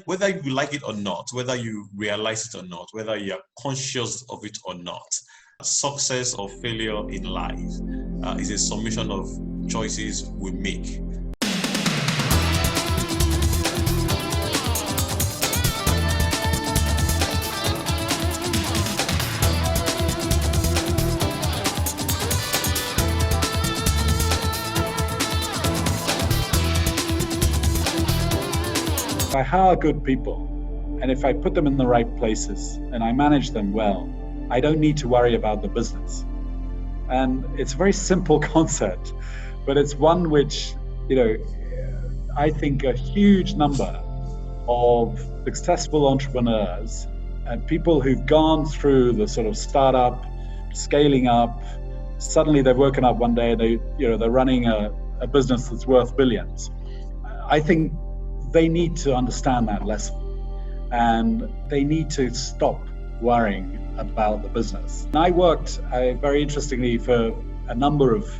Whether you like it or not, whether you realize it or not, whether you are conscious of it or not, success or failure in life is a summation of choices we make. If I hire good people, and if I put them in the right places and I manage them well, I don't need to worry about the business. And it's a very simple concept, but it's one which, I think a huge number of successful entrepreneurs and people who've gone through the sort of startup, scaling up, suddenly they've woken up one day and they're running a business that's worth billions. I think they need to understand that lesson, and they need to stop worrying about the business. And I worked very interestingly for a number of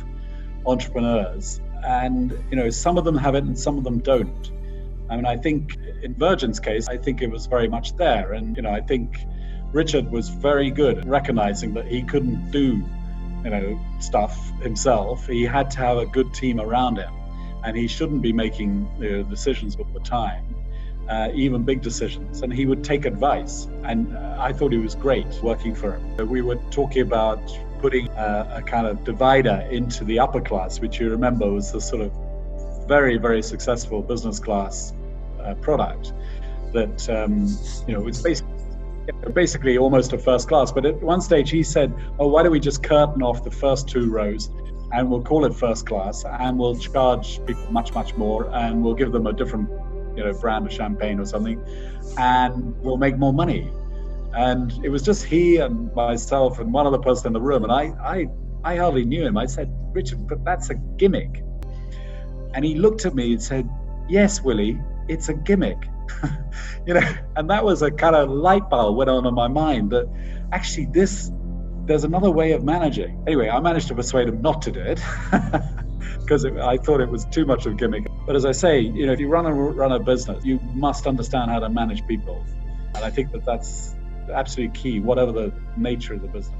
entrepreneurs, and some of them have it and some of them don't. I mean, I think in Virgin's case, I think it was very much there, and I think Richard was very good at recognizing that he couldn't do stuff himself. He had to have a good team around him, and he shouldn't be making decisions all the time, even big decisions. And he would take advice. And I thought he was great working for him. We were talking about putting a kind of divider into the upper class, which you remember was the sort of very, very successful business class product that was basically almost a first class. But at one stage he said, "Oh, why don't we just curtain off the first two rows? And we'll call it first class, and we'll charge people much, much more, and we'll give them a different, brand of champagne or something, and we'll make more money." And it was just he and myself and one other person in the room, and I hardly knew him. I said, "Richard, but that's a gimmick." And he looked at me and said, "Yes, Willy, it's a gimmick." And that was a kind of light bulb went on in my mind that actually there's another way of managing. Anyway, I managed to persuade him not to do it because I thought it was too much of a gimmick. But as I say, if you run a business, you must understand how to manage people. And I think that's absolutely key, whatever the nature of the business.